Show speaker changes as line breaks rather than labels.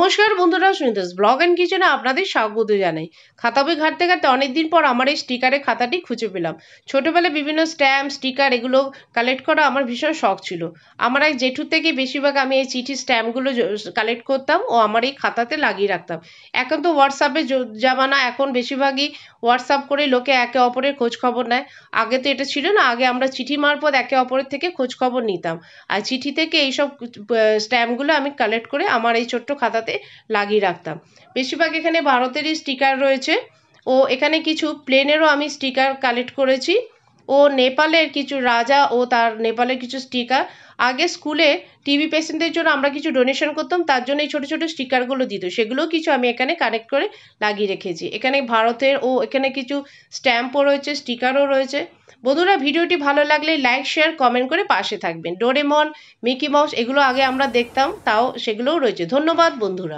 নমস্কার বন্ধুরা, সুনিতাস blog and কিচেনে আপনাদের স্বাগত জানাই। খাতা বই ঘাঁটতে ঘাঁটতে অনেকদিন পর আমার এই স্টিকারের খাতাটি খুঁজে পেলাম। ছোটবেলায় বিভিন্ন স্ট্যাম্প স্টিকার এগুলো কালেক্ট করা আমার ভীষণ শখ ছিল। আমার এক জেঠুর থেকে বেশিরভাগ আমি এই চিঠি স্ট্যাম্পগুলো কালেক্ট করতাম ও আমার এই খাতাতে লাগিয়ে রাখতাম। এখন তো হোয়াটসঅ্যাপে জামানা, এখন বেশিরভাগই হোয়াটসঅ্যাপ করে লোকে একে অপরের খোঁজ খবর নেয়। আগে তো এটা ছিল না, আগে আমরা চিঠি মারফত একে অপরের থেকে খোঁজ খবর নিতাম। আর চিঠি থেকে এইসব স্ট্যাম্পগুলো আমি কালেক্ট করে আমার এই ছোট্ট খাতাতে লাগিয়ে রাখতাম। বেশিরভাগ এখানে ভারতেরই স্টিকার রয়েছে ও এখানে কিছু প্লেনেরও আমি স্টিকার কালেক্ট করেছি ও নেপালের কিছু রাজা ও তার নেপালের কিছু স্টিকার। আগে স্কুলে টিবি পেশেন্টদের জন্য আমরা কিছু ডোনেশন করতাম, তার জন্য এই ছোটো ছোটো স্টিকারগুলো দিত, সেগুলোও কিছু আমি এখানে কানেক্ট করে লাগিয়ে রেখেছি। এখানে ভারতের ও এখানে কিছু স্ট্যাম্পও রয়েছে, স্টিকারও রয়েছে। বন্ধুরা, ভিডিওটি ভালো লাগলে লাইক শেয়ার কমেন্ট করে পাশে থাকবেন। ডোরেমন, মিকি মাউস এগুলো আগে আমরা দেখতাম, তাও সেগুলোও রয়েছে। ধন্যবাদ বন্ধুরা।